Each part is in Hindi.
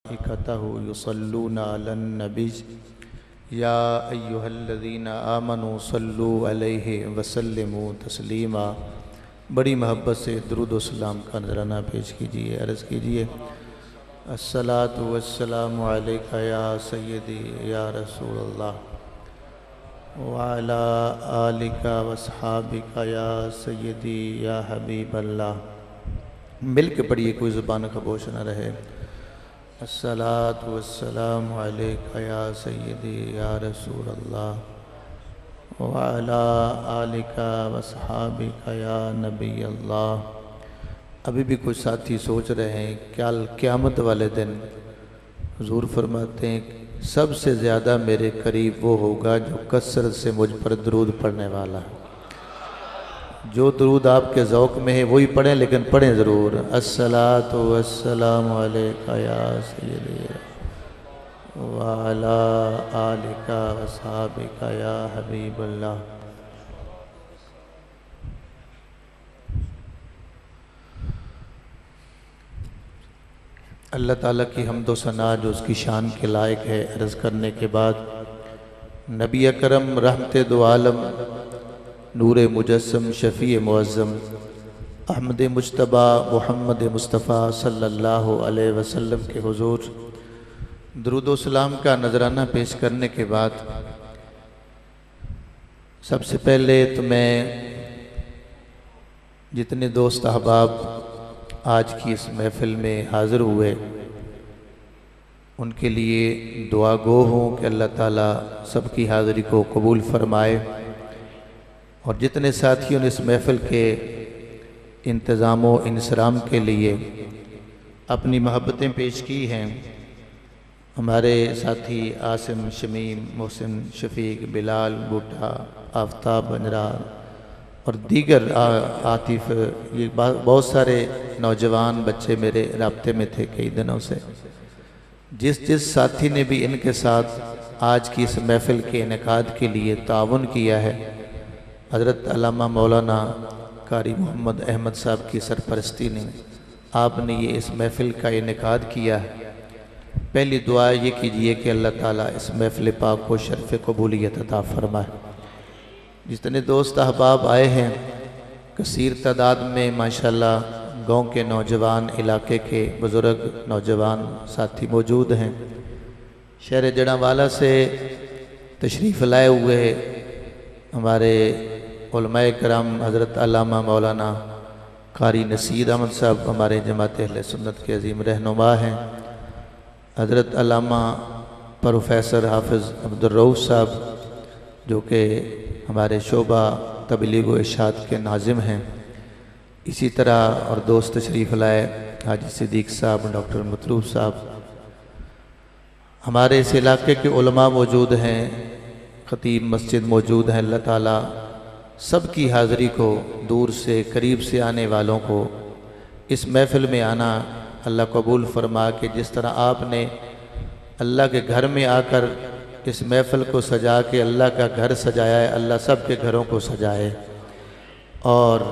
मलाइकतहु युसल्लूना अलन नबी या अय्युहल्लज़ीना आमनू सल्लू अलैहि वसल्लिमू तस्लीमा। बड़ी मोहब्बत से दुरूद व सलाम का नजराना पेश कीजिए। अर्ज़ कीजिए अस्सलातु वस्सलामु अलैका या सय्यदी या रसूलल्लाह व अला आलिका वस्हाबिका या सय्यदी या हबीबल्लाह। मिल के पढ़िए, कोई ज़ुबान खामोश न रहे। अस्सलातु वस्सलामु अलैका या सय्यदी या रसूलल्लाह व अला आलिका वस्हाबिका या नबी अल्लाह। अभी भी कुछ साथी सोच रहे हैं क्या क़यामत वाले दिन हुज़ूर फरमाते हैं सबसे ज़्यादा मेरे करीब वो होगा जो कसरत से मुझ पर दरूद पढ़ने वाला है। जो दरूद आपके ज़ौक़ में है वही पढ़ें, लेकिन पढ़ें ज़रूर। अस्सलातु वस्सलामु अलैका या सय्यदी व अला आलिका वस्हाबिका या हबीबल्लाह। अल्लाह ताला की हम्द व सना जो उसकी शान के लायक है, अर्ज़ करने के बाद नबी अकरम रहमते दो आलम नूर मुजस्सम शफ़ी मुअज़्ज़म अहमद मुज्तबा मुहम्मद मुस्तफ़ा सल्लल्लाहु अलैहि वसल्लम के हुज़ूर दुरूद व सलाम का नजराना पेश करने के बाद सबसे पहले तो मैं जितने दोस्त अहबाब आज की इस महफ़िल में हाज़िर हुए उनके लिए दुआ गो हूँ कि अल्लाह ताला सबकी हाज़िरी को कबूल फरमाए। और जितने साथियों ने इस महफ़िल के इंतज़ाम व इंसराम के लिए अपनी मोहब्बतें पेश की हैं, हमारे साथी आसिम, शमीम, मोहसिन, शफ़ीक, बिलाल, बूटा, आफ्ताब बंजरा और दीगर आतिफ, ये बहुत सारे नौजवान बच्चे मेरे राब्ते में थे कई दिनों से। जिस साथी ने भी इनके साथ आज की इस महफ़िल के इनेकाद के लिए ताउन किया है, हज़रत अल्लामा मौलाना कारी मोहम्मद अहमद साहब की सरपरस्ती में आपने ये इस महफ़िल का इनेकाद किया है। पहली दुआ ये कीजिए कि अल्लाह ताला इस महफ़िल पाक को शर्फ़ कबूलियत अता फरमाए। जितने दोस्त अहबाब आए हैं कसीर तादाद में माशाल्लाह गांव के नौजवान, इलाके के बुज़ुर्ग नौजवान साथी मौजूद हैं। शहर जड़ावाला से तशरीफ़ लाए हुए हमारे उलमाए कराम हज़रत अल्लामा मौलाना कारी नसीर अहमद साहब हमारे जमात अहले सुन्नत के अज़ीम रहनुमा हैं। हज़रत अल्लामा प्रोफेसर हाफिज़ अब्दुर रऊफ़ साहब जो कि हमारे शोबा तबलीग व इरशाद के नाज़िम हैं। इसी तरह और दोस्त तशरीफ़ लाए हाजी सिद्दीक़ साहब, डॉक्टर मतलूब साहब, हमारे इस इलाके के उलमा मौजूद हैं, ख़तीब मस्जिद मौजूद हैं। अल्लाह ताला सबकी हाज़िरी को, दूर से करीब से आने वालों को इस महफ़िल में आना अल्लाह कबूल फरमा के जिस तरह आपने अल्लाह के घर में आकर इस महफ़िल को सजा के अल्लाह का घर सजाया है, अल्लाह सब के घरों को सजाए। और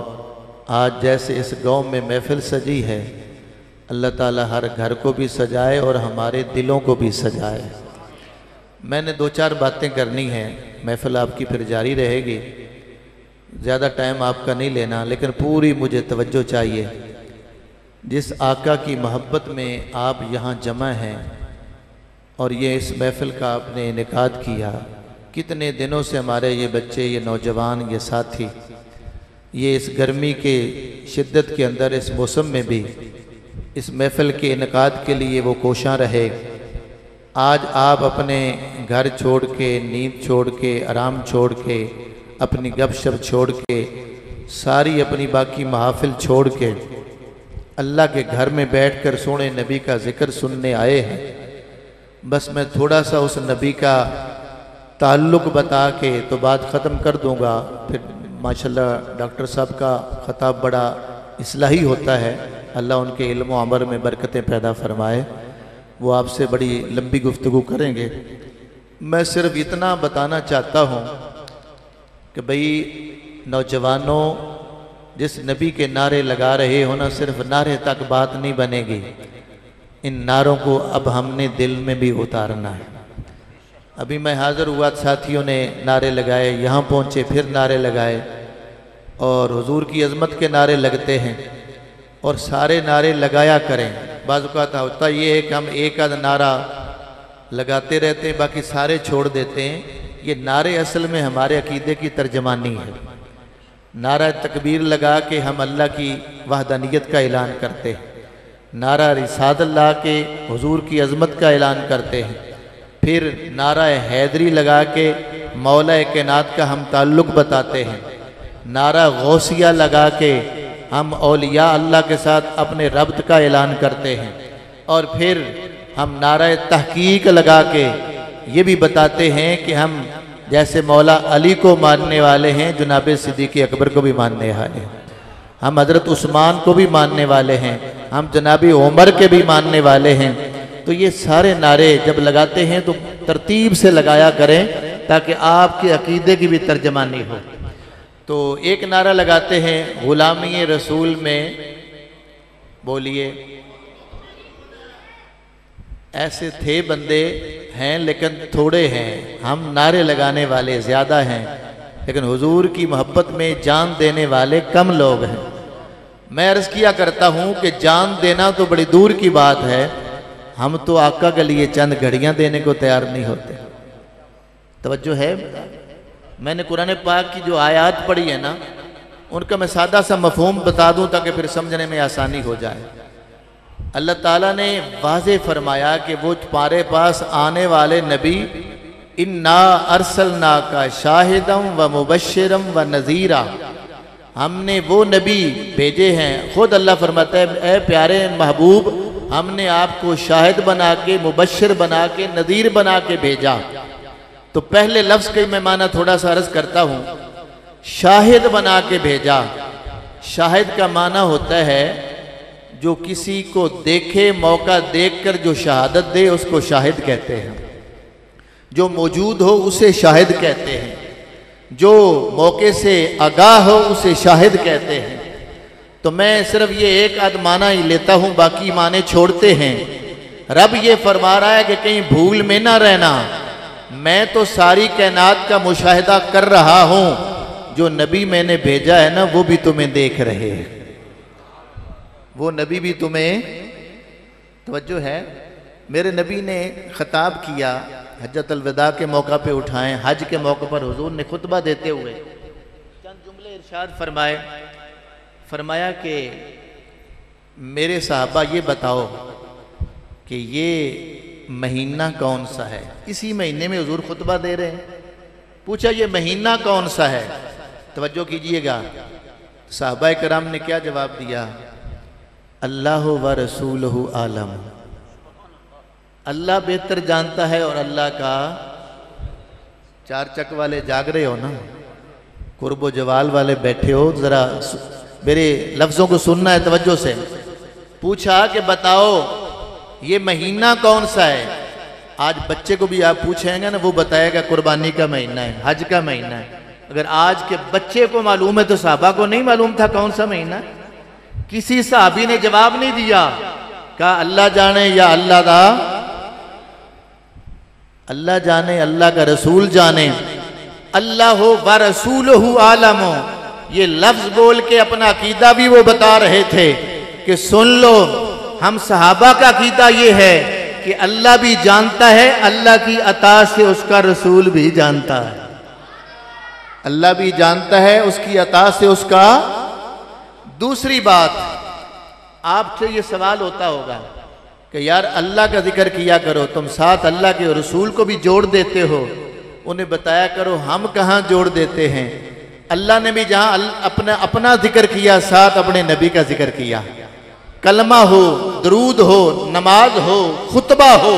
आज जैसे इस गांव में महफ़िल सजी है, अल्लाह ताला हर घर को भी सजाए और हमारे दिलों को भी सजाए। मैंने दो चार बातें करनी हैं, महफ़िल आपकी फिर जारी रहेगी, ज़्यादा टाइम आपका नहीं लेना, लेकिन पूरी मुझे तवज्जो चाहिए। जिस आका की मोहब्बत में आप यहाँ जमा हैं और ये इस महफ़िल का आपने इनेकाद किया, कितने दिनों से हमारे ये बच्चे, ये नौजवान, ये साथी, ये इस गर्मी के शिद्दत के अंदर इस मौसम में भी इस महफ़िल के इनेकाद के लिए वो कोशां रहे। आज आप अपने घर छोड़ के, नींद छोड़ के, आराम छोड़ के, अपनी गपशप छोड़ के, सारी अपनी बाकी महफिल छोड़ के अल्लाह के घर में बैठकर सोने नबी का ज़िक्र सुनने आए हैं। बस मैं थोड़ा सा उस नबी का ताल्लुक़ बता के तो बात ख़त्म कर दूँगा। फिर माशाल्लाह डॉक्टर साहब का ख़ताब बड़ा इस्लाही होता है, अल्लाह उनके इल्म व अमल में बरकतें पैदा फरमाए। वो आपसे बड़ी लंबी गुफ्तगू करेंगे। मैं सिर्फ इतना बताना चाहता हूँ कि भाई नौजवानों, जिस नबी के नारे लगा रहे हो ना, सिर्फ नारे तक बात नहीं बनेगी। इन नारों को अब हमने दिल में भी उतारना है। अभी मैं हाज़िर हुआ, साथियों ने नारे लगाए, यहाँ पहुँचे फिर नारे लगाए, और हुजूर की अज़मत के नारे लगते हैं और सारे नारे लगाया करें। बाज़ औक़ात होता ये है कि हम एक आध नारा लगाते रहते हैं, बाकी सारे छोड़ देते हैं। ये नारे असल में हमारे अकीदे की तर्जमानी है। नारा तकबीर लगा के हम अल्लाह की वहदानियत का ऐलान करते हैं, नारा रिसालत ला के हुजूर की अज़मत का ऐलान करते हैं, फिर नारा हैदरी लगा के मौला कायनात का हम ताल्लुक़ बताते हैं, नारा गौसिया लगा के हम औलिया अल्लाह के साथ अपने रब्त का ऐलान करते हैं, और फिर हम नारा तहकीक लगा के ये भी बताते हैं कि हम जैसे मौला अली को मानने वाले हैं, जनाब सिद्दीक़ अकबर को भी मानने वाले हैं, हम हज़रत उस्मान को भी मानने वाले हैं, हम जनाब उमर के भी मानने वाले हैं। तो ये सारे नारे जब लगाते हैं तो तरतीब से लगाया करें ताकि आपके अकीदे की भी तर्जमानी हो। तो एक नारा लगाते हैं गुलामी रसूल में, बोलिए। ऐसे थे बंदे हैं लेकिन थोड़े हैं, हम नारे लगाने वाले ज़्यादा हैं, लेकिन हुजूर की मोहब्बत में जान देने वाले कम लोग हैं। मैं अर्ज़ किया करता हूँ कि जान देना तो बड़ी दूर की बात है, हम तो आका के लिए चंद घड़ियाँ देने को तैयार नहीं होते। तवज्जो है? मैंने कुरान पाक की जो आयत पढ़ी है ना, उनका मैं सादा सा मफ़हूम बता दूं ताकि फिर समझने में आसानी हो जाए। अल्लाह ताला ने वाज़े फरमाया कि वो तुम्हारे पास आने वाले नबी इन्ना अरसलना का शाहिदम व मुबश्शिरम व नज़ीरा, हमने वो नबी भेजे हैं। खुद अल्लाह फरमाता है, ए प्यारे महबूब, हमने आपको शाहिद बना के, मुबश्शिर बना के, नज़ीर बना के भेजा। तो पहले लफ्ज़ के मैं माना थोड़ा सा अर्ज़ करता हूँ। शाहिद बना के भेजा, शाहिद का माना होता है जो किसी को देखे, मौका देखकर जो शहादत दे उसको शाहिद कहते हैं। जो मौजूद हो उसे शाहिद कहते हैं, जो मौके से आगाह हो उसे शाहिद कहते हैं। तो मैं सिर्फ ये एक आध माना ही लेता हूँ, बाकी माने छोड़ते हैं। रब ये फरमा रहा है कि कहीं भूल में ना रहना, मैं तो सारी कायनात का मुशाहिदा कर रहा हूँ, जो नबी मैंने भेजा है ना वो भी तुम्हें देख रहे हैं, वो नबी भी तुम्हें। तवज्जो है? मेरे नबी ने खिताब किया, हज्जतुल विदा के मौका पे उठाएं, हज के मौके पर हुजूर ने खुतबा देते हुए चंद जुमले इरशाद फरमाए। फरमाया कि मेरे साहबा ये बताओ कि ये महीना कौन सा है। इसी महीने में हुजूर खुतबा दे रहे हैं। पूछा ये महीना कौन सा है? तवज्जो कीजिएगा, साहबा कराम ने क्या जवाब दिया? अल्लाह व रसूलहु आलम, अल्लाह बेहतर जानता है और अल्लाह का। चार चक वाले जाग रहे हो ना, कुर्बो जवाल वाले बैठे हो, जरा मेरे लफ्ज़ों को सुनना है तवज्जो से। पूछा कि बताओ ये महीना कौन सा है। आज बच्चे को भी आप पूछेंगे ना, वो बताएगा कुर्बानी का महीना है, हज का महीना है। अगर आज के बच्चे को मालूम है तो साहबा को नहीं मालूम था कौन सा महीना है। किसी साहबी ने जवाब नहीं दिया, कहा अल्लाह जाने या अल्लाह दा, अल्लाह जाने, अल्लाह का रसूल जाने। अल्लाह हो व रसूलहु आलम, ये लफ्ज बोल के अपना अकीदा भी वो बता रहे थे कि सुन लो, हम सहाबा का अकीदा ये है कि अल्लाह भी जानता है, अल्लाह की अता से उसका रसूल भी जानता है। अल्लाह भी जानता है, उसकी अता से उसका। दूसरी बात, आपसे ये सवाल होता होगा कि यार अल्लाह का जिक्र किया करो, तुम साथ अल्लाह के रसूल को भी जोड़ देते हो। उन्हें बताया करो हम कहाँ जोड़ देते हैं। अल्लाह ने भी जहाँ अपना जिक्र किया, साथ अपने नबी का जिक्र किया। कलमा हो, दरूद हो, नमाज हो, खुतबा हो,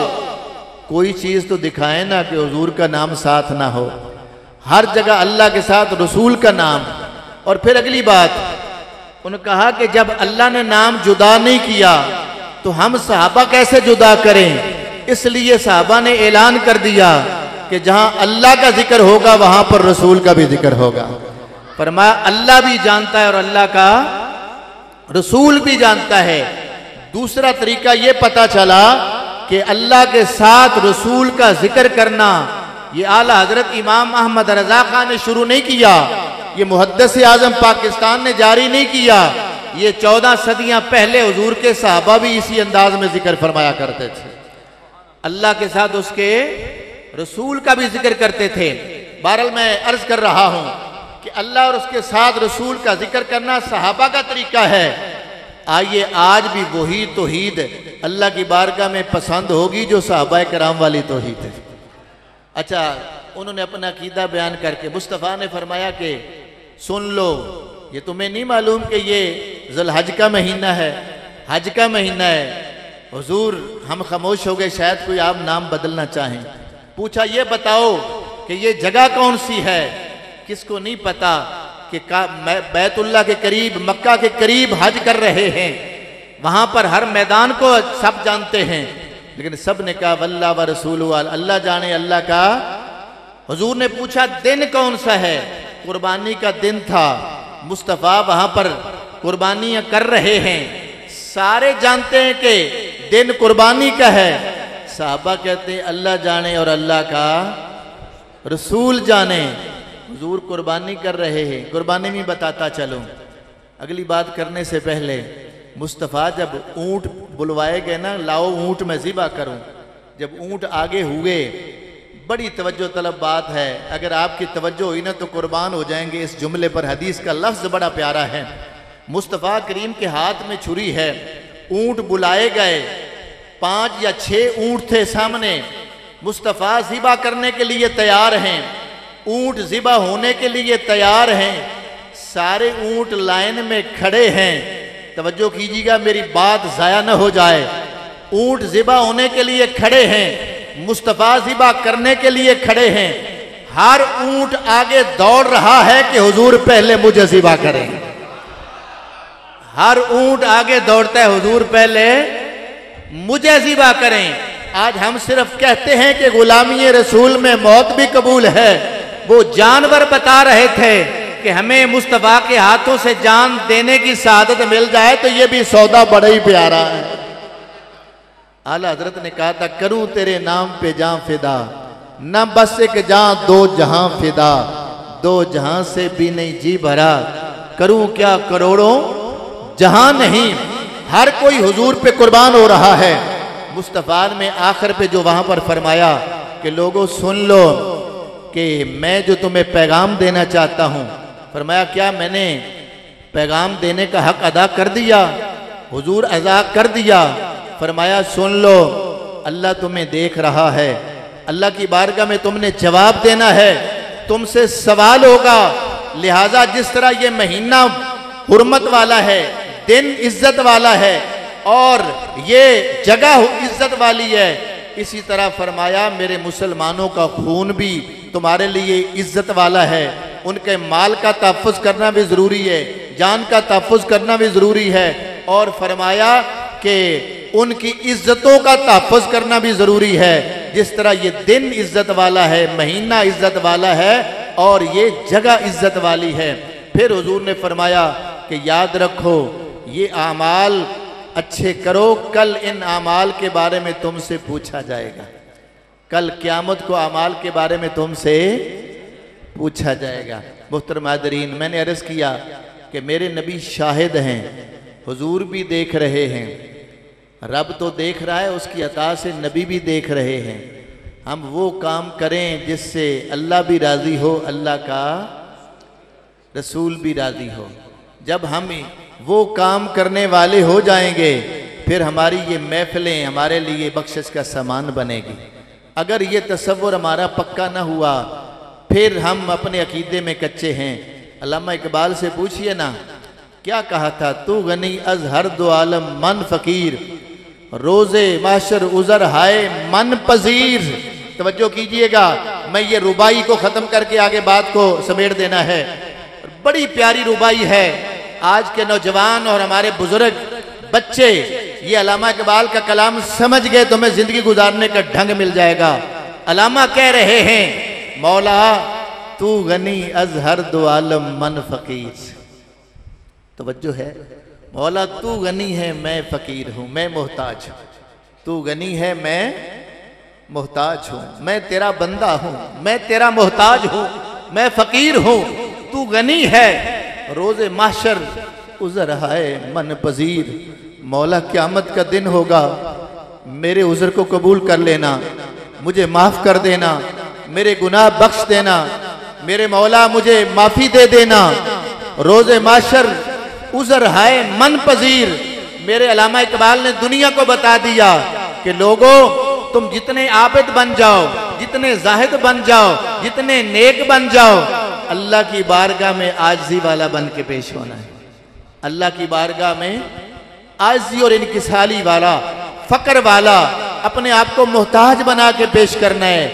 कोई चीज़ तो दिखाए ना कि हुजूर का नाम साथ ना हो। हर जगह अल्लाह के साथ रसूल का नाम। और फिर अगली बात, उन्होंने कहा कि जब अल्लाह ने नाम जुदा नहीं किया तो हम सहाबा कैसे जुदा करें। इसलिए सहाबा ने ऐलान कर दिया कि जहां अल्लाह का जिक्र होगा वहां पर रसूल का भी जिक्र होगा। फरमाया अल्लाह भी जानता है और अल्लाह का रसूल भी जानता है। दूसरा तरीका ये पता चला कि अल्लाह के साथ रसूल का जिक्र करना ये आला हजरत इमाम अहमद रजा खान ने शुरू नहीं किया, ये मुहद्दिस आजम पाकिस्तान ने जारी नहीं किया, ये 14 सदियां पहले हुजूर के सहाबा भी इसी अंदाज में जिक्र फरमाया करते थे। अल्लाह के साथ उसके रसूल का भी जिक्र करते थे। बहरहाल मैं अर्ज कर रहा हूं कि अल्लाह और उसके साथ रसूल का जिक्र करना सहाबा का तरीका है। आइए आज भी वही तौहीद अल्लाह की बारगाह में पसंद होगी जो सहाबा कराम वाली तौहीद है। अच्छा, उन्होंने अपना अकीदा बयान करके मुस्तफ़ा ने फरमाया कि सुन लो, ये तुम्हें नहीं मालूम कि ये ज़ुल्हज का महीना है, हज का महीना है। हुजूर हम खामोश हो गए, शायद कोई आप नाम बदलना चाहें। पूछा ये बताओ कि ये जगह कौन सी है? किसको नहीं पता कि बैतुल्लाह के करीब, मक्का के करीब हज कर रहे हैं। वहां पर हर मैदान को सब जानते हैं, लेकिन सब ने कहा वल्लाह व रसूलु, अल्लाह जाने अल्लाह का। हुजूर ने पूछा दिन कौन सा है? कुर्बानी का दिन था। मुस्तफ़ा वहां पर कुर्बानियां कर रहे हैं, सारे जानते हैं कि दिन कुर्बानी का है। साहबा कहते हैं अल्लाह जाने और अल्लाह का रसूल जाने। हुजूर कुर्बानी कर रहे हैं। कुर्बानी में बताता चलूं, अगली बात करने से पहले मुस्तफ़ा जब ऊंट बुलवाए गए ना, लाओ ऊंट मैं ज़िबा करूं, जब ऊंट आगे हुए, बड़ी तवज्जो तलब बात है। अगर आपकी तवज्जो हुई ना तो कुर्बान हो जाएंगे इस जुमले पर। हदीस का लफ्ज़ बड़ा प्यारा है। मुस्तफ़ा करीम के हाथ में छुरी है, ऊंट बुलाए गए, 5 या 6 ऊंट थे सामने। मुस्तफ़ा ज़िबा करने के लिए तैयार हैं, ऊंट ज़िबा होने के लिए तैयार हैं, सारे ऊंट लाइन में खड़े हैं। तवज्जो कीजिएगा, मेरी बात ज़ाया न हो जाए। ऊंट ज़िबा होने के लिए खड़े हैं, मुस्तफ़ा ज़िबा करने के लिए खड़े हैं। हर ऊंट आगे दौड़ रहा है कि हुजूर पहले मुझे ज़िबा करें। हर ऊंट आगे दौड़ता है, हुजूर पहले मुझे ज़िबा करें। आज हम सिर्फ कहते हैं कि गुलामी रसूल में मौत भी कबूल है। वो जानवर बता रहे थे कि हमें मुस्तफ़ा के हाथों से जान देने की सआदत मिल जाए तो ये भी सौदा बड़ा ही प्यारा है। आला हजरत ने कहा था करूं तेरे नाम पे जान फिदा, न बस एक जान दो जहां फिदा, दो जहां से भी नहीं जी भरा, करूं क्या करोड़ों जहां नहीं। हर कोई हुजूर पे कुर्बान हो रहा है। मुस्तफ़ा ने आखिर पे जो वहां पर फरमाया कि लोगों सुन लो कि मैं जो तुम्हें पैगाम देना चाहता हूं, फरमाया क्या मैंने पैगाम देने का हक अदा कर दिया? हुजूर अदा कर दिया। फरमाया सुन लो, अल्लाह तुम्हें देख रहा है, अल्लाह की बारगाह में तुमने जवाब देना है, तुमसे सवाल होगा। लिहाजा जिस तरह ये महीना हुर्मत वाला है, दिन इज्जत वाला है और ये जगह इज्जत वाली है, इसी तरह फरमाया मेरे मुसलमानों का खून भी तुम्हारे लिए इज्जत वाला है। उनके माल का तहफ़्फ़ुज़ करना भी ज़रूरी है, जान का तहफ़्फ़ुज़ करना भी ज़रूरी है। और फरमाया कि उनकी इज्जतों का तहफ़्फ़ुज़ करना भी ज़रूरी है। जिस तरह ये दिन इज्जत वाला है, महीना इज्जत वाला है और ये जगह इज्जत वाली है। फिर हुजूर ने फरमाया कि याद रखो ये आमाल अच्छे करो, कल इन आमाल के बारे में तुमसे पूछा जाएगा। कल क़यामत को आमाल के बारे में तुमसे पूछा जाएगा। मुहतरम हाज़रीन, मैंने अर्ज़ किया कि मेरे नबी शाहिद हैं, हुजूर भी देख रहे हैं, रब तो देख रहा है, उसकी अता से नबी भी देख रहे हैं। हम वो काम करें जिससे अल्लाह भी राज़ी हो, अल्लाह का रसूल भी राज़ी हो। जब हम वो काम करने वाले हो जाएंगे फिर हमारी ये महफिलें हमारे लिए बख्शिश का सामान बनेगी। अगर ये तसव्वुर हमारा पक्का ना हुआ फिर हम अपने अकीदे में कच्चे हैं। अल्लामा इकबाल से पूछिए ना, क्या कहा था? तू गनी अज हर दो आलम मन फ़कीर, रोज़े माशर उज़र हाय मन पजीर। तवज्जो कीजिएगा, मैं ये रुबाई को ख़त्म करके आगे बात को समेट देना है। बड़ी प्यारी रुबाई है। आज के नौजवान और हमारे बुजुर्ग बच्चे ये अल्लामा इकबाल का कलाम समझ गए तो हमें जिंदगी गुजारने का ढंग मिल जाएगा। अल्लामा कह रहे हैं, मौला तू गनी अज हर दो आलम मन फ़कीर। तवज्जो है, मौला तू गनी है मैं फकीर हूं, मैं मोहताज हूं। तू गनी है मैं मोहताज हूं, मैं तेरा बंदा हूं, मैं तेरा मोहताज हूं, मैं फकीर हूं। तू गनी है रोजे माशर उज़र है मन पजीर। मौला क़यामत का दिन होगा, मेरे उज़र को कबूल कर लेना, मुझे माफ़ कर देना, मेरे गुनाह बख्श देना, मेरे मौला मुझे माफ़ी दे देना। रोज़े माशर उज़र है मन पजीर। मेरे अल्लामा इकबाल ने दुनिया को बता दिया कि लोगों तुम जितने आबिद बन जाओ, जितने जाहिद बन जाओ, जितने नेक बन जाओ, अल्लाह की बारगाह में आजिज़ी वाला बन के पेश होना है। अल्लाह की बारगाह में आजिज़ी और इनकिसारी वाला, फ़क्र वाला, अपने आप को मोहताज बना के पेश करना है।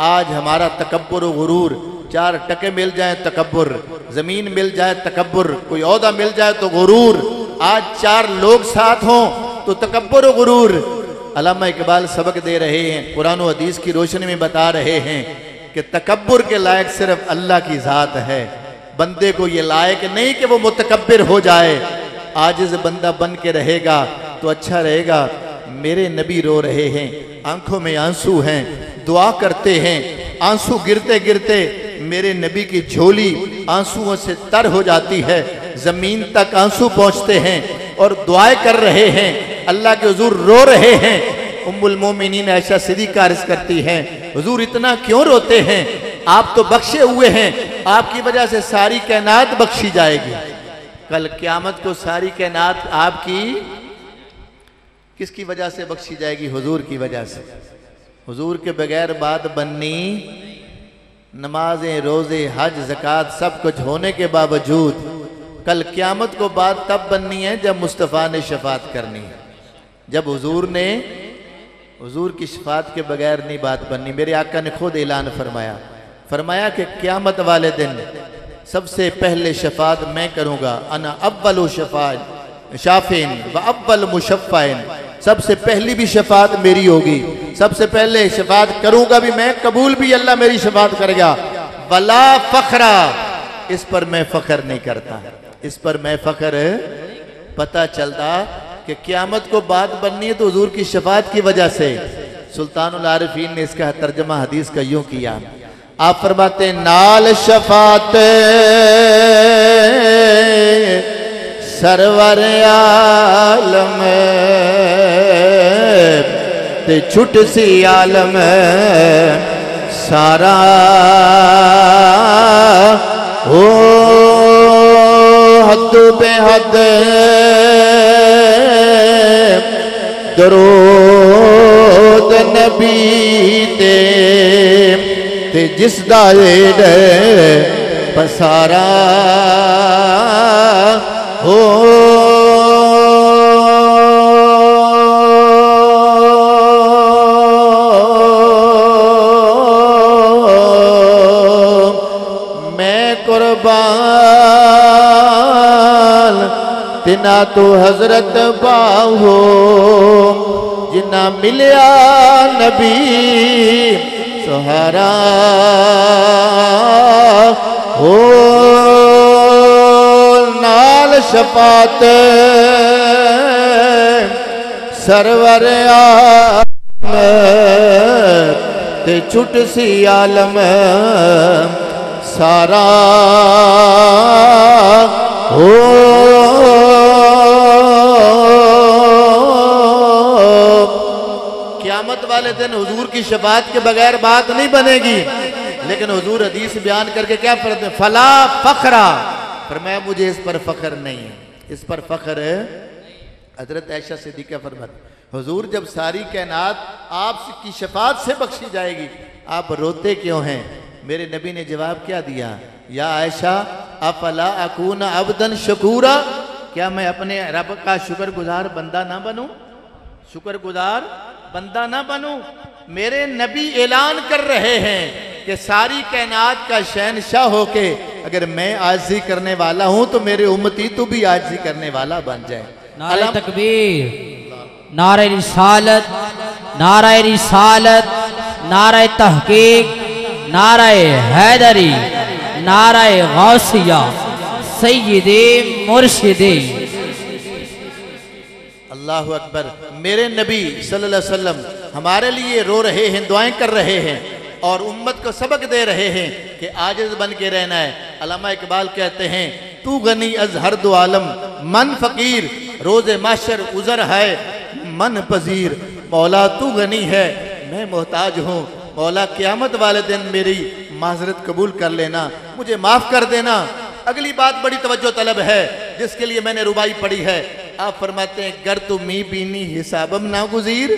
आज हमारा तकब्बुर और गुरूर, 4 टके मिल जाए तकब्बुर, जमीन मिल जाए तकब्बुर, कोई औहदा मिल जाए तो गुरूर, आज 4 लोग साथ हों तो तकब्बुर और गुरूर। अल्लामा इकबाल सबक दे रहे हैं, कुरान और हदीस की रोशनी में बता रहे हैं कि तकब्बुर के लायक सिर्फ अल्लाह की ज़ात है। बंदे को ये लायक नहीं कि वो मुतकब्बिर हो जाए। आजिज़ बंदा बन के रहेगा तो अच्छा रहेगा। मेरे नबी रो रहे हैं, आंखों में आंसू हैं, दुआ करते हैं, आंसू गिरते गिरते मेरे नबी की झोली आंसुओं से तर हो जाती है, जमीन तक आंसू पहुंचते हैं और दुआएं कर रहे हैं, अल्लाह के हुजूर रो रहे हैं। उम्मुल मोमिनीन आयशा सिद्दीक़ा अर्ज़ करती हैं, हुजूर इतना क्यों रोते हैं? आप तो बख्शे हुए हैं, आपकी वजह से सारी कायनात बख्शी जाएगी। कल क़यामत को सारी कायनात आपकी किसकी वजह से बख्शी जाएगी? हुजूर की वजह से। हुजूर के बगैर बात बननी, नमाजें, रोज़े, हज, ज़कात सब कुछ होने के बावजूद कल क़यामत को बात तब बननी है जब मुस्तफ़ा ने शफात करनी है। जब हुजूर की शफात के बगैर नहीं बात बननी। मेरे आका ने खुद ऐलान फरमाया कि क़यामत वाले दिन सबसे पहले शफात मैं करूँगा। अना अव्वलु शाफ़िन व अव्वल मुशफ़्फ़इन। सबसे पहली भी शफात मेरी होगी, सबसे पहले शफात करूँगा भी मैं, कबूल भी अल्लाह मेरी शफात करेगा। वला फ़ख्रा, इस पर मैं फ़ख्र नहीं करता, इस पर मैं फ़ख्र। पता चलता कि क़यामत को बात बननी है तो हुजूर की शफात की वजह से। सुल्तानुल आरिफीन ने इसका तर्जमा हदीस का यूं किया, आप फरमाते नाल शफात सरवर आलम ते छुट सी आलम सारा हो हद बेहद दरूद नबी ते जिस दाएड पसारा हो। मैं कुर्बान तिना तो हजरत बाहो जिन्ना मिलिया नबी सहारा हो। नाल शफात सरवर आलम ते छुट सी आलम सारा हो। क़यामत वाले दिन हुजूर की शफात के बगैर बात नहीं बनेगी। लेकिन हुजूर हदीस बयान करके क्या फरमाते हैं? फला फखरा, फरमाया मुझे इस पर फख्र नहीं है, इस पर फख्र है। हजरत आयशा सिद्दीक़ा फरमाती, हुजूर जब सारी कायनात आपकी शफात से बख्शी जाएगी, आप रोते क्यों हैं? मेरे नबी ने जवाब क्या दिया? या आयशा अफला अकून अब्दन शकूरा, क्या मैं अपने रब का शुक्रगुजार बंदा ना बनूं? शुक्रगुजार बंदा ना बनूं? मेरे नबी ऐलान कर रहे हैं कि सारी कायनात का शहनशाह होके अगर मैं आजिज़ी करने वाला हूं तो मेरे उम्मती तू भी आजिज़ी करने वाला बन जाए। नारे तकबीर, नारे रिसालत, नारे रिसालत, नारे तहकीक, नारे हैदरी, नारे गौसिया, सय्यदे मुर्शिदे अल्लाह अकबर। मेरे नबी सल्लल्लाहु अलैहि वसल्लम हमारे लिए रो रहे हैं, दुआएं कर रहे हैं और उम्मत को सबक दे रहे हैं कि आजिज़ बन के रहना है। अल्लामा इकबाल कहते हैं, तू गनी अज हर दो आलम मन फ़कीर, रोज़े माशर उज़र है मन पजीर। मौला तू गनी है, मैं मोहताज हूँ। मौला क़यामत वाले दिन मेरी माज़रत कबूल कर लेना, मुझे माफ़ कर देना। अगली बात बड़ी तवज्जो तलब है जिसके लिए मैंने रुबाई पढ़ी है। आप फरमाते हैं, गर तू मी बीनी हिसाबम ना गुज़ीर।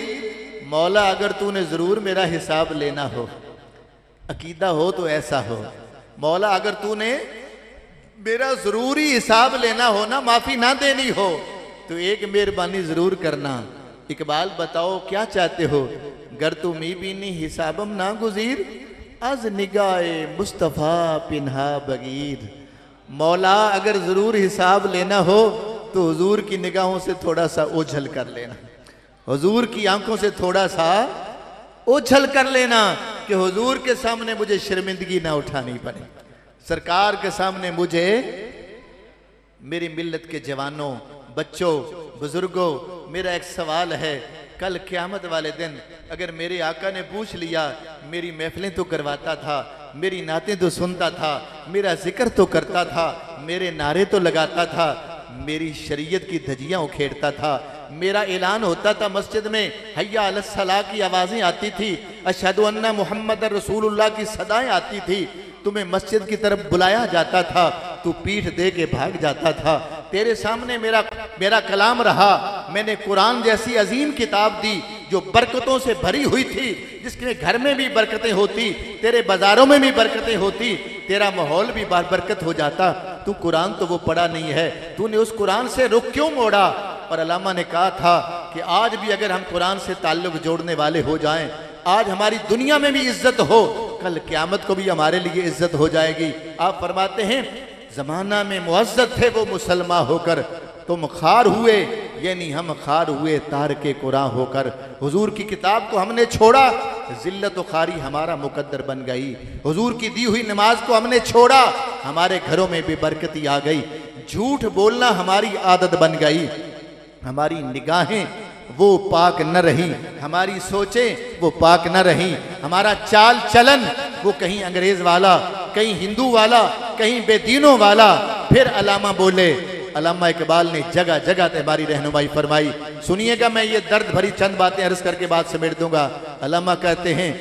मौला अगर तूने ज़रूर मेरा हिसाब लेना हो, अकीदा हो तो ऐसा हो। मौला अगर तूने मेरा ज़रूरी हिसाब लेना हो ना, माफ़ी ना देनी हो, तो एक मेहरबानी ज़रूर करना। इकबाल बताओ क्या चाहते हो? गर तू मी बीनी हिसाबम ना गुज़ीर, अज निगाहे मुस्तफ़ा पिन्हा बगीर। मौला अगर ज़रूर हिसाब लेना हो तो हुजूर की निगाहों से थोड़ा सा ओझल कर लेना, हुजूर की आंखों से थोड़ा सा ओझल कर लेना कि हुजूर के सामने मुझे शर्मिंदगी ना उठानी पड़े। सरकार के सामने मुझे, मेरी मिल्लत के जवानों, बच्चों, बुजुर्गों, मेरा एक सवाल है। कल क़यामत वाले दिन अगर मेरे आका ने पूछ लिया, मेरी महफिलें तो करवाता था, मेरी नातें तो सुनता था, मेरा जिक्र तो करता था, मेरे नारे तो लगाता था, मेरी शरीयत की धज्जियाँ उखेड़ता था, मेरा ऐलान होता था मस्जिद में, हय्या अलस सलाह की आवाज़ें आती थी, अशहदु अन्ना मुहम्मद रसूलुल्लाह की सदाएं आती थी, तुम्हें मस्जिद की तरफ बुलाया जाता था, तू पीठ दे के भाग जाता था। तेरे सामने मेरा कलाम रहा। मैंने कुरान जैसी अजीम किताब दी जो बरकतों से भरी हुई थी, जिसके घर में भी बरकतें होती, तेरे बाजारों में भी बरकतें होती, तेरा माहौल भी बरकत हो जाता। तू कुरान तो वो पढ़ा नहीं है, तूने उस कुरान से रुख क्यों मोड़ा? और अल्लामा ने कहा था कि आज भी अगर हम कुरान से ताल्लुक जोड़ने वाले हो जाएं, आज हमारी दुनिया में भी इज्जत हो, कल क़यामत को भी हमारे लिए इज्जत हो जाएगी। आप फरमाते हैं, जमाना में मुअज़्ज़ज़ थे वो मुसलमान होकर, तुम खार हुए, यानी हम खार हुए तार के कुरान होकर। हुजूर की किताब को हमने छोड़ा, जिल्लत व खारी हमारा मुकद्दर बन गई। हुजूर की दी हुई नमाज को हमने छोड़ा, हमारे घरों में भी बरकती आ गई। झूठ बोलना हमारी आदत बन गई, हमारी निगाहें वो पाक न रही, हमारी सोचें वो पाक न रही, हमारा चाल चलन वो कहीं अंग्रेज वाला, कहीं हिंदू वाला, कहीं बेदीनों वाला। फिर अल्लामा बोले, अल्लामा इकबाल ने जगह जगह पे हमारी रहनुमाई फरमाई। सुनिएगा, मैं ये दर्द भरी चंद बातें अर्ज करके बात समेट दूंगा। अल्लामा कहते हैं,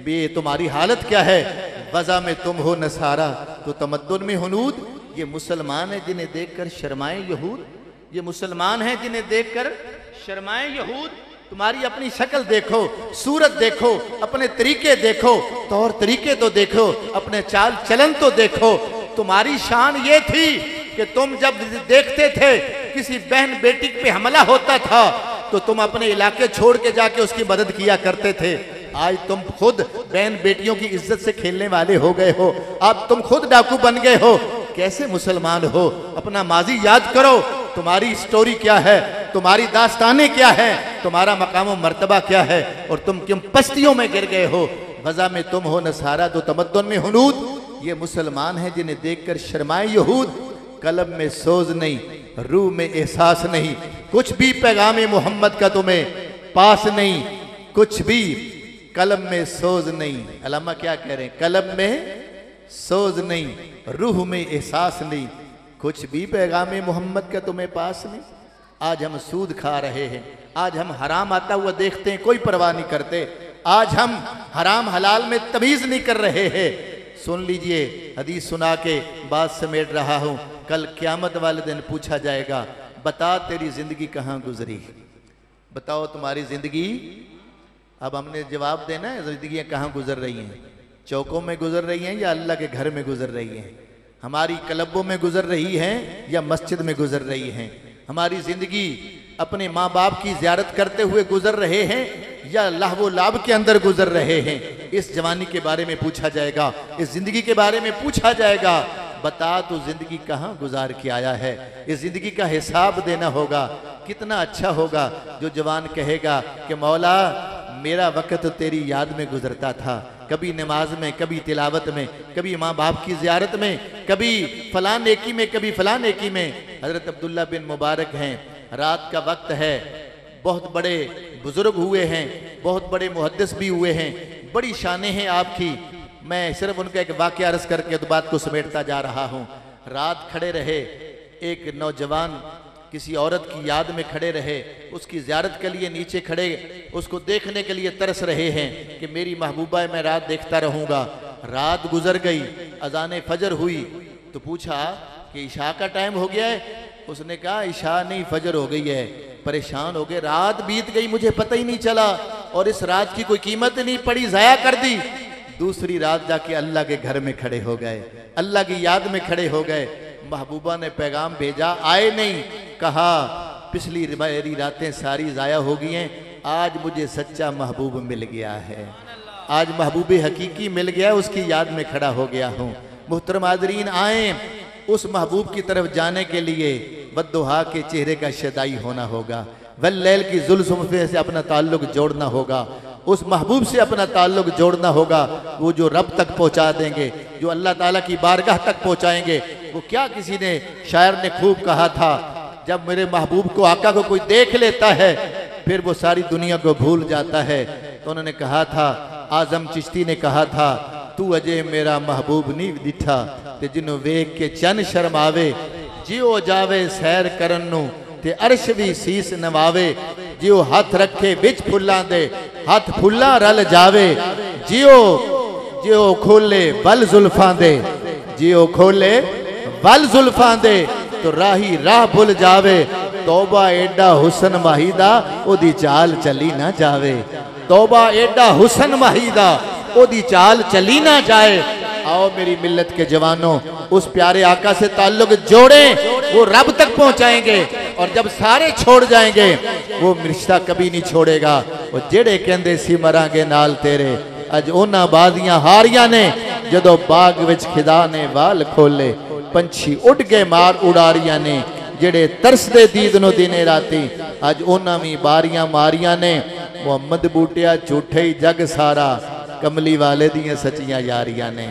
बे तुम्हारी हालत क्या है? वज़ा में तुम हो नसारा तो तमद्दुन में हुनूद। ये मुसलमान है जिन्हें देखकर शर्माए यहूद, ये मुसलमान हैं जिन्हें देखकर शर्माए यहूद। तुम्हारी अपनी शक्ल देखो, सूरत देखो, अपने तरीके देखो, तौर तरीके तो देखो, अपने चाल चलन तो देखो। तुम्हारी शान ये थी कि तुम जब देखते थे किसी बहन बेटी पे हमला होता था तो तुम अपने इलाके छोड़ के जाके उसकी मदद किया करते थे। आज तुम खुद बहन बेटियों की इज्जत से खेलने वाले हो गए हो, अब तुम खुद डाकू बन गए हो। कैसे मुसलमान हो? अपना माजी याद करो, तुम्हारी स्टोरी क्या है, तुम्हारी दास्तानें क्या है, तुम्हारा मकाम व मर्तबा क्या है, और तुम किन पस्तियों में गिर गए हो। वज़ा में तुम हो नसारा तो तमद्दुन में हुनूद। ये मुसलमान हैं जिन्हें देखकर शर्माए यहूद। कलब में सोज नहीं, रूह में एहसास नहीं, कुछ भी पैगाम मोहम्मद का तुम्हें पास नहीं, कुछ भी कलम में सोज नहीं। अल्लामा क्या कह रहे हैं? कलम में सोज नहीं, रूह में एहसास नहीं, कुछ भी पैगाम मोहम्मद का तुम्हें पास नहीं। आज हम सूद खा रहे हैं, आज हम हराम आता हुआ देखते हैं, कोई परवाह नहीं करते। आज हम हराम हलाल में तमीज़ नहीं कर रहे हैं। सुन लीजिए, हदीस सुना के बात समेट रहा हूँ। कल क़यामत वाले दिन पूछा जाएगा, बता तेरी ज़िंदगी कहाँ गुजरी? बताओ तुम्हारी ज़िंदगी। अब हमने जवाब देना है, ज़िंदगियाँ कहाँ गुजर रही हैं? चौकों में गुजर रही हैं या अल्लाह के घर में गुजर रही हैं? हमारी क्लबों में गुजर रही हैं या मस्जिद में गुजर रही हैं? हमारी ज़िंदगी अपने माँ बाप की ज़ियारत करते हुए गुजर रहे हैं या लहव लाभ के अंदर गुजर रहे हैं? इस जवानी के बारे में पूछा जाएगा, इस ज़िंदगी के बारे में पूछा जाएगा। बता तू ज़िंदगी कहाँ गुजार के आया है? इस ज़िंदगी का हिसाब देना होगा। कितना अच्छा होगा जो जवान कहेगा कि मौला मेरा वक़्त तेरी याद में गुजरता था, कभी नमाज में, कभी तिलावत में, कभी माँ बाप की ज़ियारत में, कभी फलां नेकी में, कभी फलां नेकी में। हज़रत अब्दुल्ला बिन मुबारक हैं, रात का वक्त है, बहुत बड़े बुजुर्ग हुए हैं, बहुत बड़े मुहद्दिस भी हुए हैं, बड़ी शानें हैं आपकी। मैं सिर्फ उनका एक वाक़या अर्ज करके तो बात को समेटता जा रहा हूँ। रात खड़े रहे, एक नौजवान किसी औरत की याद में खड़े रहे, उसकी ज़ियारत के लिए नीचे खड़े, उसको देखने के लिए तरस रहे हैं कि मेरी महबूबा मैं रात देखता रहूँगा। रात गुजर गई, अज़ान फजर हुई तो पूछा कि इशा का टाइम हो गया है? उसने कहा इशा नहीं, फजर हो गई है। परेशान हो गए, रात बीत गई मुझे पता ही नहीं चला और इस रात की कोई कीमत नहीं पड़ी, ज़ाया कर दी। दूसरी रात जाके अल्लाह के घर में खड़े हो गए, अल्लाह की याद में खड़े हो गए। महबूबा ने पैगाम भेजा, आए नहीं, कहा पिछली मेरी रातें सारी ज़ाया हो गई हैं, आज मुझे सच्चा महबूब मिल गया है, आज महबूब हकीकी मिल गया, उसकी याद में खड़ा हो गया हूँ। मुहतरम हाज़रीन, आए उस महबूब की तरफ जाने के लिए वद्दुहा के चेहरे का शदाई होना होगा, वल्लैल की जुल्फ़े से अपना ताल्लुक जोड़ना होगा, उस महबूब से अपना ताल्लुक जोड़ना होगा। वो जो रब तक पहुंचा देंगे, जो अल्लाह ताला की बारगाह तक पहुंचाएंगे। वो क्या किसी ने, शायर ने खूब कहा था, जब मेरे महबूब को, आका को कोई देख लेता है फिर वो सारी दुनिया को भूल जाता है। तो उन्होंने कहा था, आजम चिश्ती ने कहा था, तू अजय मेरा महबूब नहीं दिठा ते जिन्हों वेख के चन शर्मावे, जियो जावे सैर करन नू ते अर्श भी सीस नवावे, जियो हाथ रखे बिच फुल्लां दे हाथ फुल्ला रल जावे, जियो जियो खोले बल जुल्फां दे, जियो खोले बल जुल्फां दे तो राही राह भुल जावे, तौबा एडा हुसन माहीदा ओदी चाल चली ना जावे, तौबा एडा हुसन माहीदा ओदी चाल चली ना जाए। आओ मेरी मिल्लत के जवानों, उस प्यारे आका से ताल्लुक जोड़ें, वो रब तक पहुंचाएंगे। और जब सारे छोड़ जाएंगे वो रिश्ता कभी नहीं छोड़ेगा। वो जेड़े कहंदे सी मरांगे नाल तेरे, अज उन्हां बाजियां हारियां ने, जदों बाग विच खिदा ने वाल खोले, पंछी उड़ के मार उड़ारियां ने, जेड़े तरसदे दीद नो दिने राती, अज उन्हां भी बारियां मारियां ने। मुहम्मद बूटिया झूठे ही जग सारा, कमली वाले दियां सच्चियां यारियां ने,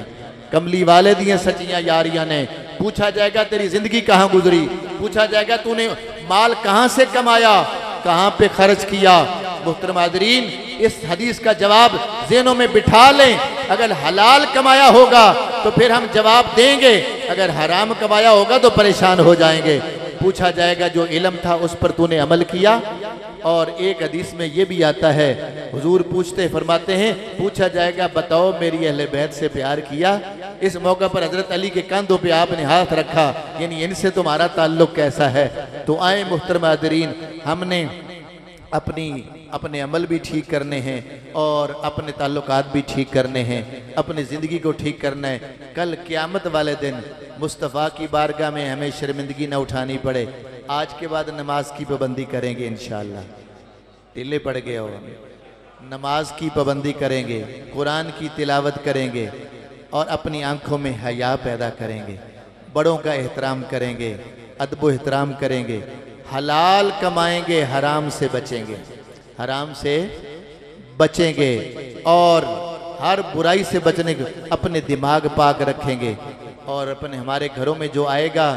कमली वाले दियां सच्चियां यारियां ने। पूछा जाएगा तेरी जिंदगी कहाँ गुजरी, पूछा जाएगा तूने माल कहाँ से कमाया, कहाँ पे खर्च किया। मुहतरम हाज़रीन, इस हदीस का जवाब ज़हनों में बिठा लें। अगर हलाल कमाया होगा तो फिर हम जवाब देंगे, अगर हराम कमाया होगा तो परेशान हो जाएंगे। पूछा जाएगा जो इल्म था उस पर तूने अमल किया। और एक हदीस में ये भी आता है, हुजूर पूछते फरमाते हैं, पूछा जाएगा बताओ मेरी अहले बैत से प्यार किया। इस मौका पर हजरत अली के कंधों पे आपने हाथ रखा, यानी इनसे तुम्हारा ताल्लुक कैसा है। तो आए मुहतरम हाज़रीन, हमने अपने अमल भी ठीक करने हैं और अपने ताल्लुकात भी ठीक करने हैं, अपनी ज़िंदगी को ठीक करना है। कल क़यामत वाले दिन मुस्तफ़ा की बारगाह में हमें शर्मिंदगी न उठानी पड़े। आज के बाद नमाज की पाबंदी करेंगे इंशाअल्लाह। ढीले पड़ गए हो, नमाज की पाबंदी करेंगे, कुरान की तिलावत करेंगे और अपनी आंखों में हया पैदा करेंगे, बड़ों का एहतराम करेंगे, अदब एहतराम करेंगे, हलाल कमाएंगे, हराम से बचेंगे, हराम से बचेंगे और हर बुराई से बचने के अपने दिमाग पाक रखेंगे। और अपने हमारे घरों में जो आएगा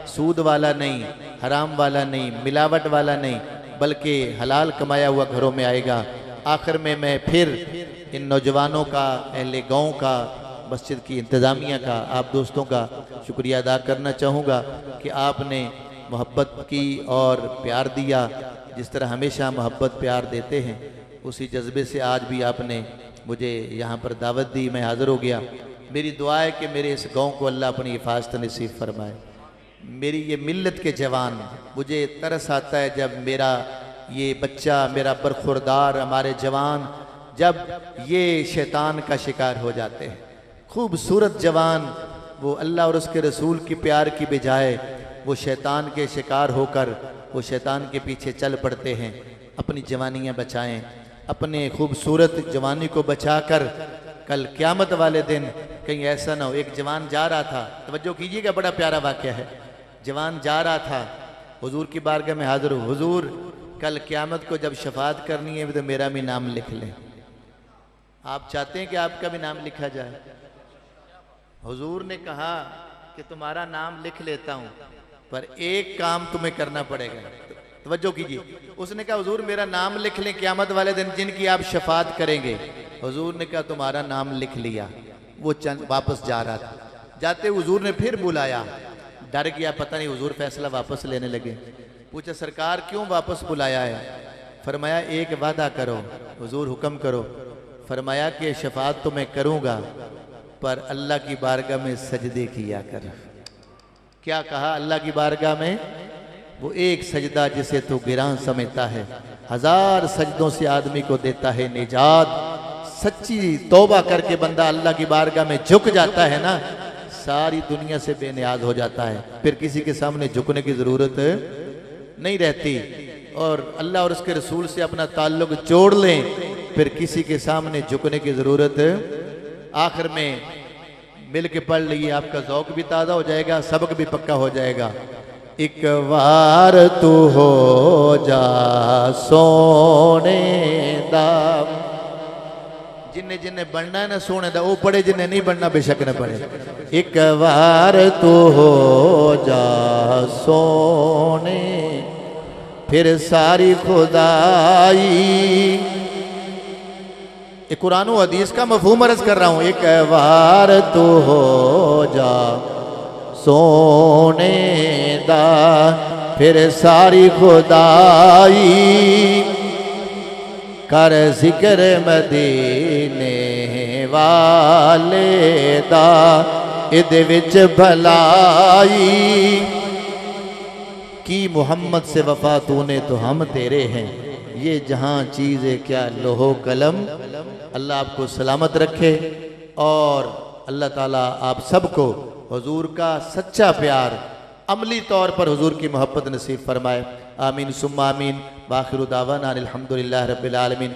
सूद वाला नहीं, हराम वाला नहीं, मिलावट वाला नहीं, बल्कि हलाल कमाया हुआ घरों में आएगा। आखिर में मैं फिर इन नौजवानों का, अहले गाँव का, मस्जिद की इंतज़ामिया का, आप दोस्तों का शुक्रिया अदा करना चाहूँगा कि आपने मोहब्बत की और प्यार दिया। जिस तरह हमेशा मोहब्बत प्यार देते हैं, उसी जज्बे से आज भी आपने मुझे यहाँ पर दावत दी, मैं हाज़िर हो गया। मेरी दुआ है कि मेरे इस गांव को अल्लाह अपनी हिफाजत नसीब फरमाए। मेरी ये मिल्लत के जवान, मुझे तरस आता है जब मेरा ये बच्चा, मेरा बरखुरदार, हमारे जवान जब ये शैतान का शिकार हो जाते हैं। खूबसूरत जवान वो अल्लाह और उसके रसूल की प्यार की बजाय वो शैतान के शिकार होकर वो शैतान के पीछे चल पड़ते हैं। अपनी जवानियाँ बचाएं, अपने खूबसूरत जवानी को बचाकर कल क़यामत वाले दिन कहीं ऐसा ना हो। एक जवान जा रहा था, तवज्जो कीजिएगा, बड़ा प्यारा वाक़या है। जवान जा रहा था, हुजूर की बारगाह में हाज़िर हो, हुजूर कल क़यामत को जब शफात करनी है तो मेरा भी नाम लिख लें। आप चाहते हैं कि आपका भी नाम लिखा जाए? हुजूर ने कहा कि तुम्हारा नाम लिख लेता हूँ, पर एक काम तुम्हें करना पड़ेगा। तवज्जो कीजिए। उसने कहा हुजूर मेरा नाम लिख लें क़यामत वाले दिन जिनकी आप शफात करेंगे। हुजूर ने कहा तुम्हारा नाम लिख लिया। वो चंद वापस जा रहा था, जाते हुजूर ने फिर बुलाया, डर गया पता नहीं हुजूर फैसला वापस लेने लगे। पूछा सरकार क्यों वापस बुलाया है? फरमाया एक वादा करो। हुजूर हुक्म करो। फरमाया कि शफात तो मैं करूँगा पर अल्लाह की बारगाह में सजदे किया कर। क्या कहा? अल्लाह की बारगाह में वो एक सजदा जिसे तू गिरां समझता है, 1000 सजदों से आदमी को देता है निजात। सच्ची तौबा करके बंदा अल्लाह की बारगाह में झुक जाता है ना, सारी दुनिया से बेनियाज हो जाता है, फिर किसी के सामने झुकने की जरूरत नहीं रहती। और अल्लाह और उसके रसूल से अपना ताल्लुक जोड़ लें, फिर किसी के सामने झुकने की जरूरत। आखिर में मिल के पढ़ लीजिए, आपका ज़ौक भी ताज़ा हो जाएगा, सबक भी पक्का हो जाएगा। एक बार तू हो जा सोने दा, जिन्ने जिन्ने बनना है ना सोने दा वो पढ़े, जिन्ने नहीं बनना बेशक न पढ़े। एक बार तू हो जा सोने, फिर सारी खुदाई। ये कुरान व हदीस का मफहूम अर्ज कर रहा हूं। एक बार तू हो जा सोने दा, फिर सारी खुदाई। कर जिक्र मदीने वाले दा, इदे विच भलाई। की मोहम्मद से वफा तूने तो हम तेरे हैं, ये जहां चीज़ें क्या लोहो कलम। अल्लाह आपको सलामत रखे और अल्लाह ताला आप सबको हुजूर का सच्चा प्यार अमली तौर पर हुजूर की मोहब्बत नसीब फरमाए। आमीन सुम्मा आमीन। बाखिरु दावाना अनिल हम्दुलिल्लाहि रब्बिल आलमीन।